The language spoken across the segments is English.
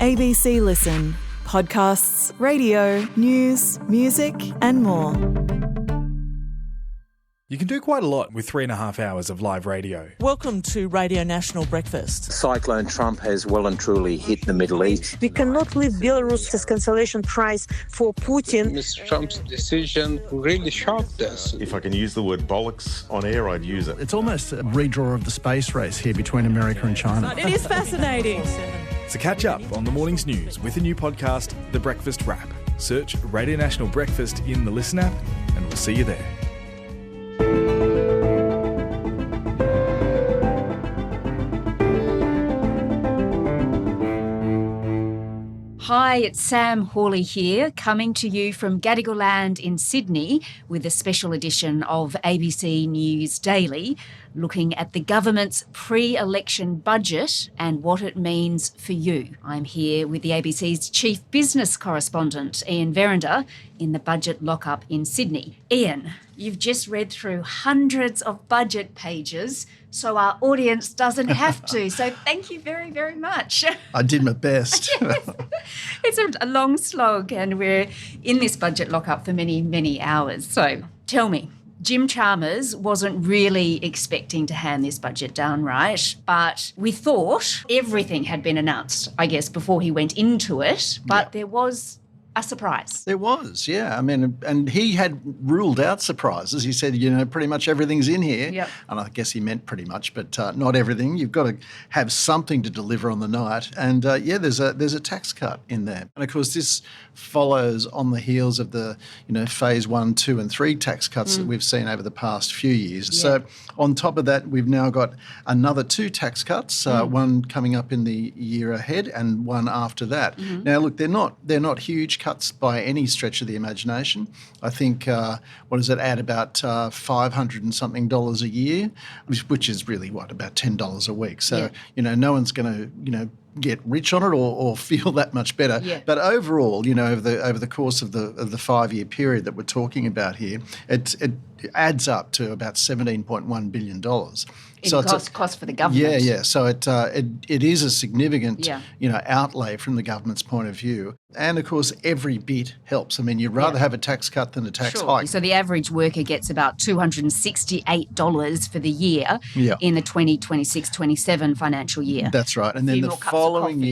ABC Listen. Podcasts, radio, news, music and more. You can do quite a lot with 3.5 hours of live radio. Welcome to Radio National Breakfast. Cyclone Trump has well and truly hit the Middle East. We cannot leave Belarus as cancellation prize for Putin. Mr. Trump's decision really shocked us. If I can use the word bollocks on air, I'd use it. It's almost a redraw of the space race here between America and China. It is fascinating. So catch up on the morning's news with a new podcast, The Breakfast Wrap. Search Radio National Breakfast in the Listen app and we'll see you there. Hi, it's Sam Hawley here, coming to you from Gadigal Land in Sydney with a special edition of ABC News Daily, looking at the government's pre-election budget and what it means for you. I'm here with the ABC's chief business correspondent, Ian Verrender, in the budget lockup in Sydney. Ian, you've just read through hundreds of budget pages, so our audience doesn't have to. So thank you very, very much. I did my best. Yes. It's a long slog and we're in this budget lockup for many, many hours. So tell me, Jim Chalmers wasn't really expecting to hand this budget down, right? But we thought everything had been announced, I guess, before he went into it. But There was a surprise. There was, yeah. I mean, and he had ruled out surprises. He said, pretty much everything's in here. Yep. And I guess he meant pretty much, but not everything. You've got to have something to deliver on the night. And there's a tax cut in there. And of course, this follows on the heels of the, phase 1, 2 and 3 tax cuts that we've seen over the past few years. Yeah. So on top of that, we've now got another 2 tax cuts, one coming up in the year ahead and one after that. Mm-hmm. Now, look, they're not huge cuts by any stretch of the imagination. I think, add about $500 and something a year, which is really, about $10 a week. So, no one's going to, get rich on it or feel that much better. Yeah. But overall, over the course of the 5-year period that we're talking about here, it adds up to about $17.1 billion. So cost for the government. Yeah. So it is a significant, outlay from the government's point of view. And of course, every bit helps. I mean, you'd rather have a tax cut than a tax hike. So the average worker gets about $268 for the year in the 2026-27 financial year. That's right. And then the following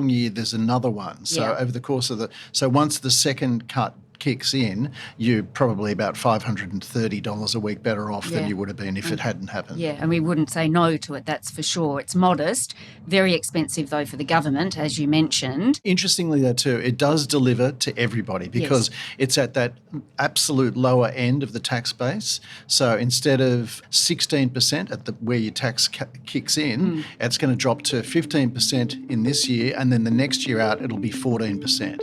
year, there's another one. So over the course of once the second cut kicks in, you're probably about $530 a week better off than you would have been if it hadn't happened. Yeah, and we wouldn't say no to it, that's for sure. It's modest, very expensive though for the government, as you mentioned. Interestingly though too, it does deliver to everybody because it's at that absolute lower end of the tax base. So instead of 16% at where your tax kicks in, it's going to drop to 15% in this year, and then the next year out it'll be 14%.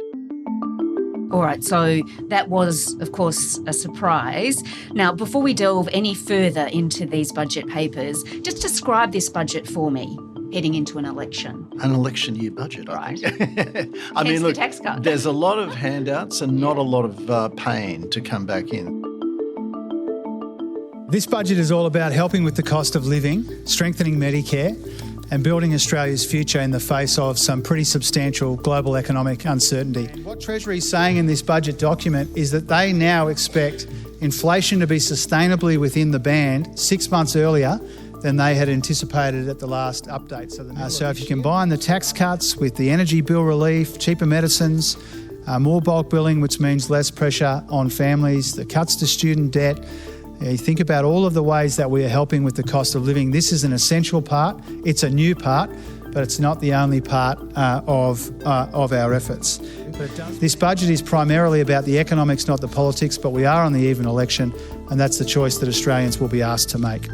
All right, so that was, of course, a surprise. Now, before we delve any further into these budget papers, just describe this budget for me heading into an election. An election year budget, right. I think. I mean, look, the tax cut. There's a lot of handouts and not a lot of pain to come back in. This budget is all about helping with the cost of living, strengthening Medicare, and building Australia's future in the face of some pretty substantial global economic uncertainty. What Treasury is saying in this budget document is that they now expect inflation to be sustainably within the band 6 months earlier than they had anticipated at the last update. So if you combine the tax cuts with the energy bill relief, cheaper medicines, more bulk billing, which means less pressure on families, the cuts to student debt, you think about all of the ways that we are helping with the cost of living. This is an essential part. It's a new part, but it's not the only part of our efforts. This budget is primarily about the economics, not the politics, but we are on the eve of an election, and that's the choice that Australians will be asked to make.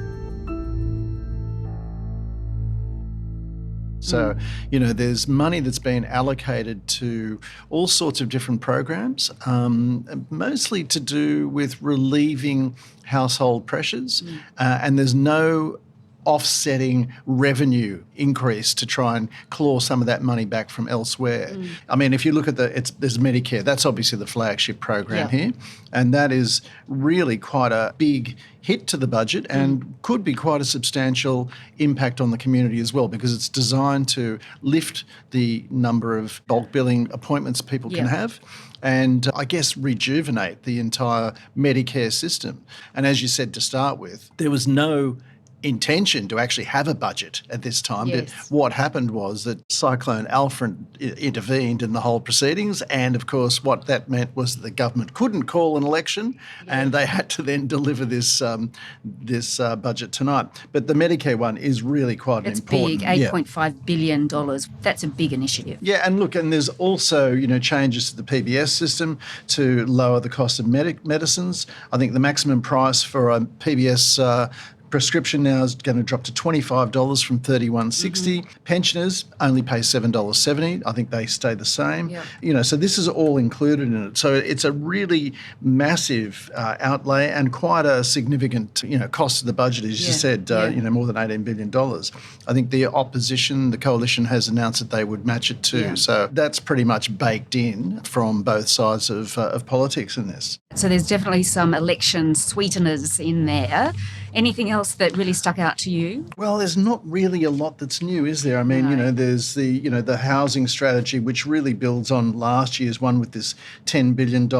So, there's money that's been allocated to all sorts of different programs, mostly to do with relieving household pressures, and there's no offsetting revenue increase to try and claw some of that money back from elsewhere. I mean, if you look at there's Medicare, that's obviously the flagship program here, and that is really quite a big hit to the budget and could be quite a substantial impact on the community as well, because it's designed to lift the number of bulk billing appointments people can have, and I guess rejuvenate the entire Medicare system. And as you said to start with, there was no intention to actually have a budget at this time. But what happened was that Cyclone Alfred intervened in the whole proceedings, and of course what that meant was that the government couldn't call an election, and they had to then deliver this budget tonight. But the Medicare one is really quite important. It's big, $8.5 billion. That's a big initiative. Yeah, and look, and there's also, changes to the PBS system to lower the cost of medicines. I think the maximum price for a PBS prescription now is going to drop to $25 from $31.60. Pensioners only pay $7.70. I think they stay the same. So this is all included in it. So it's a really massive outlay and quite a significant, cost of the budget, as you said, more than $18 billion. I think the opposition, the coalition, has announced that they would match it too. So that's pretty much baked in from both sides of politics in this. So there's definitely some election sweeteners in there. Anything else that really stuck out to you? Well, there's not really a lot that's new, is there? I mean, there's the housing strategy, which really builds on last year's one with this $10 billion,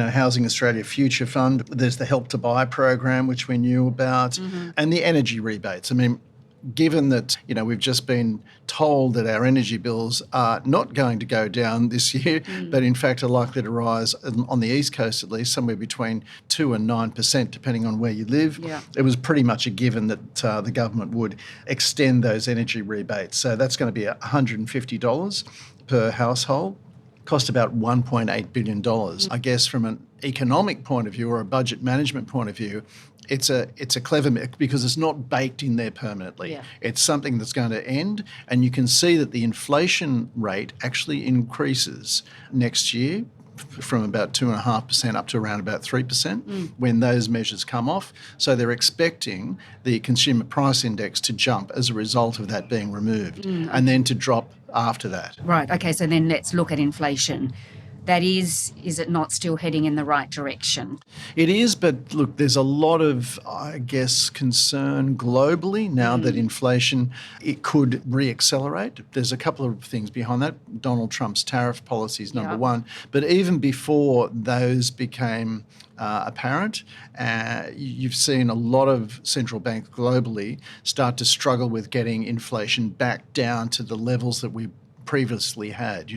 Housing Australia Future Fund. There's the Help to Buy program, which we knew about, and the energy rebates. I mean, given that, we've just been told that our energy bills are not going to go down this year, but in fact are likely to rise on the East Coast at least, somewhere between 2 and 9%, depending on where you live. It was pretty much a given that the government would extend those energy rebates. So that's going to be $150 per household. Cost about $1.8 billion. I guess from an economic point of view or a budget management point of view, it's a clever mix because it's not baked in there permanently. It's something that's going to end, and you can see that the inflation rate actually increases next year from about 2.5% up to around about 3% when those measures come off. So they're expecting the consumer price index to jump as a result of that being removed and then to drop after that. Right, okay, so then let's look at inflation. That is it not still heading in the right direction? It is, but look, there's a lot of, I guess, concern globally now that inflation, it could reaccelerate. There's a couple of things behind that. Donald Trump's tariff policies, number one. But even before those became apparent, you've seen a lot of central banks globally start to struggle with getting inflation back down to the levels that we previously had,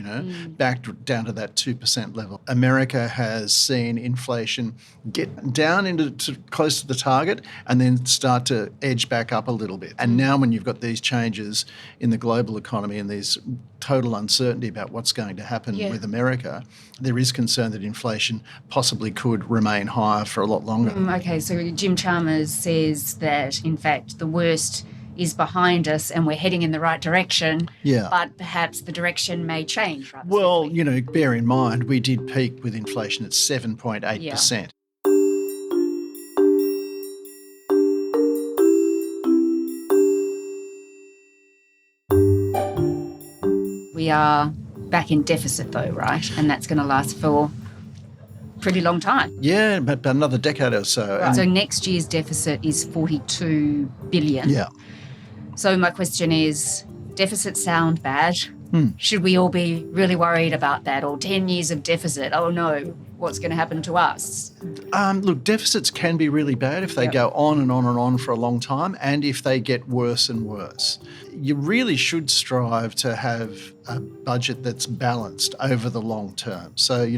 back down to that 2% level. America has seen inflation get down into close to the target and then start to edge back up a little bit. And now when you've got these changes in the global economy and these total uncertainty about what's going to happen with America, there is concern that inflation possibly could remain higher for a lot longer. Okay, so Jim Chalmers says that, in fact, the worst is behind us and we're heading in the right direction, but perhaps the direction may change. Well, bear in mind, we did peak with inflation at 7.8%. We are back in deficit though, right? And that's going to last for a pretty long time. Yeah, but another decade or so. Right. So next year's deficit is $42 billion. Yeah. So my question is, deficits sound bad. Should we all be really worried about that? Or 10 years of deficit, oh no, what's going to happen to us? Look, deficits can be really bad if they go on and on and on for a long time, and if they get worse and worse. You really should strive to have a budget that's balanced over the long term. So,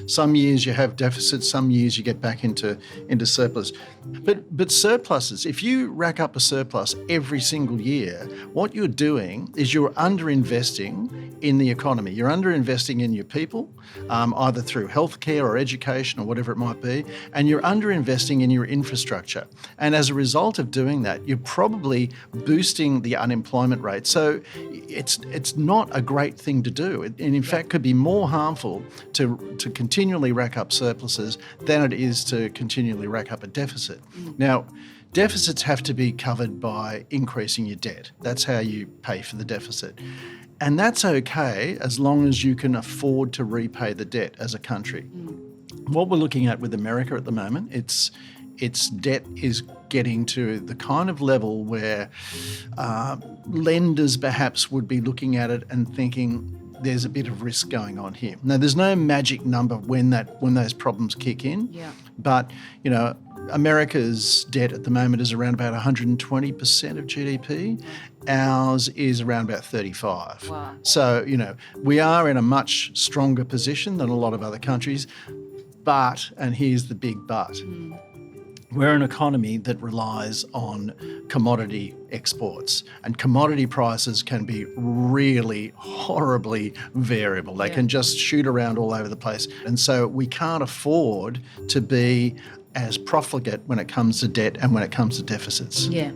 some years you have deficits, some years you get back into surplus. But surpluses, if you rack up a surplus every single year, what you're doing is you're underinvesting in the economy. You're underinvesting in your people, either through healthcare or education or whatever it might be, and you're underinvesting in your infrastructure. And as a result of doing that, you're probably boosting the unemployment rate. So it's not a great thing to do. And in fact, could be more harmful to continually rack up surpluses than it is to continually rack up a deficit. Now, Deficits have to be covered by increasing your debt. That's how you pay for the deficit. And that's okay as long as you can afford to repay the debt as a country. What we're looking at with America at the moment, its debt is getting to the kind of level where lenders perhaps would be looking at it and thinking there's a bit of risk going on here. Now, there's no magic number when those problems kick in, but America's debt at the moment is around about 120% of GDP. Ours is around about 35%. Wow. So, we are in a much stronger position than a lot of other countries. But, and here's the big but, we're an economy that relies on commodity exports, and commodity prices can be really horribly variable. They can just shoot around all over the place. And so we can't afford to be as profligate when it comes to debt and when it comes to deficits. Yeah.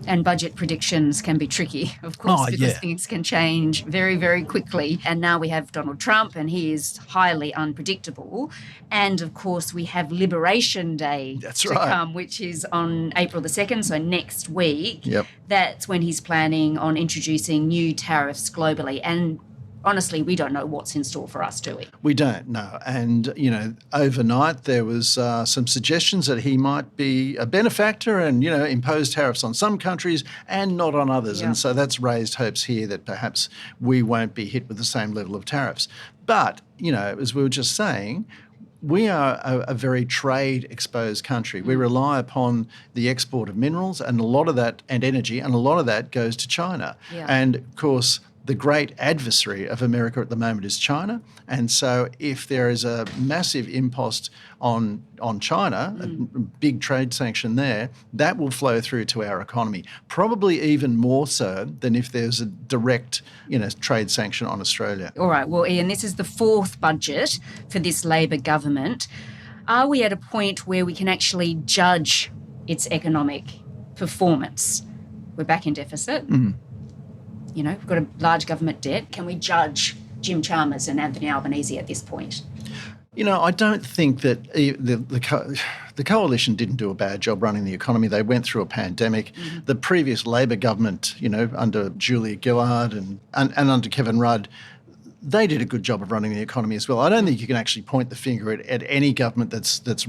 And budget predictions can be tricky, of course, because things can change very, very quickly. And now we have Donald Trump, and he is highly unpredictable. And, of course, we have Liberation Day come, which is on April the 2nd, so next week. Yep. That's when he's planning on introducing new tariffs globally. And honestly, we don't know what's in store for us, do we? We don't, no. And, overnight there was some suggestions that he might be a benefactor and, impose tariffs on some countries and not on others. And so that's raised hopes here that perhaps we won't be hit with the same level of tariffs. But, as we were just saying, we are a very trade-exposed country. We rely upon the export of minerals and a lot of that, and energy, and a lot of that goes to China. Yeah. And, of course, the great adversary of America at the moment is China. And so if there is a massive impost on China, a big trade sanction there, that will flow through to our economy, probably even more so than if there's a direct, trade sanction on Australia. All right. Well, Ian, this is the fourth budget for this Labor government. Are we at a point where we can actually judge its economic performance? We're back in deficit. We've got a large government debt. Can we judge Jim Chalmers and Anthony Albanese at this point? I don't think that the coalition didn't do a bad job running the economy. They went through a pandemic. The previous Labor government, under Julia Gillard and under Kevin Rudd, they did a good job of running the economy as well. I don't think you can actually point the finger at any government that's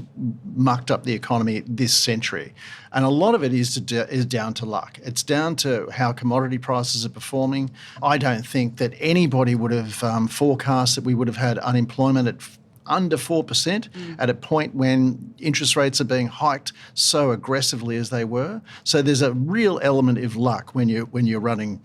mucked up the economy this century. And a lot of it is down to luck. It's down to how commodity prices are performing. I don't think that anybody would have forecast that we would have had unemployment at under 4% at a point when interest rates are being hiked so aggressively as they were. So there's a real element of luck when you're running.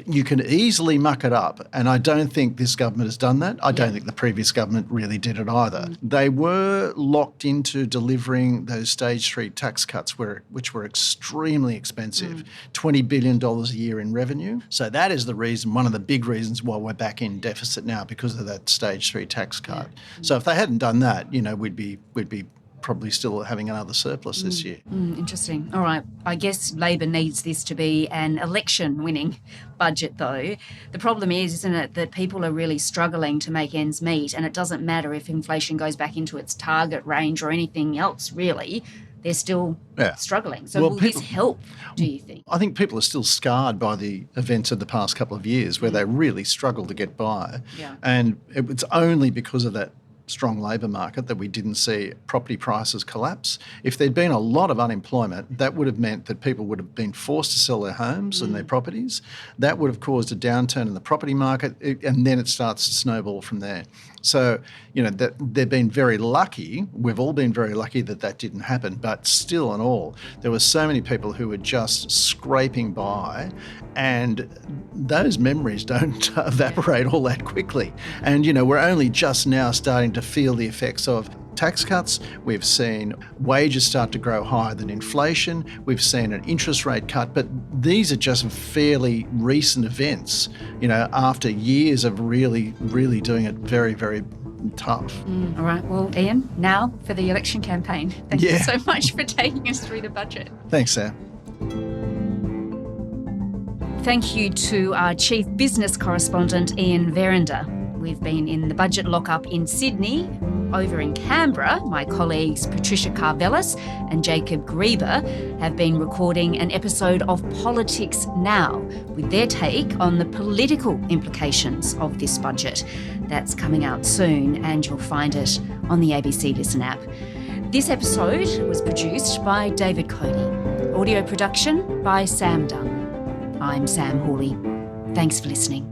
You can easily muck it up, and I don't think this government has done that. I don't think the previous government really did it either. They were locked into delivering those stage 3 tax cuts, which were extremely expensive, $20 billion a year in revenue. So that is the reason, one of the big reasons why we're back in deficit now, because of that stage 3 tax cut. So if they hadn't done that, we'd be probably still having another surplus this year. Interesting. All right. I guess Labor needs this to be an election-winning budget, though. The problem is, isn't it, that people are really struggling to make ends meet, and it doesn't matter if inflation goes back into its target range or anything else, really. They're still struggling. So will this help, do you think? I think people are still scarred by the events of the past couple of years where they really struggled to get by. And it's only because of that strong labour market that we didn't see property prices collapse. If there'd been a lot of unemployment, that would have meant that people would have been forced to sell their homes and their properties. That would have caused a downturn in the property market, and then it starts to snowball from there. So, that they've been very lucky. We've all been very lucky that didn't happen. But still and all, there were so many people who were just scraping by, and those memories don't evaporate all that quickly. And, we're only just now starting to feel the effects of tax cuts. We've seen wages start to grow higher than inflation. We've seen an interest rate cut. But these are just fairly recent events, after years of really, really doing it very, very tough. All right. Well, Ian, now for the election campaign. Thank you so much for taking us through the budget. Thanks, Sam. Thank you to our Chief Business Correspondent, Ian Verrender. We've been in the budget lockup in Sydney. Over in Canberra, my colleagues Patricia Carvelis and Jacob Grieber have been recording an episode of Politics Now with their take on the political implications of this budget. That's coming out soon, and you'll find it on the ABC Listen app. This episode was produced by David Cody. Audio production by Sam Dunn. I'm Sam Hawley. Thanks for listening.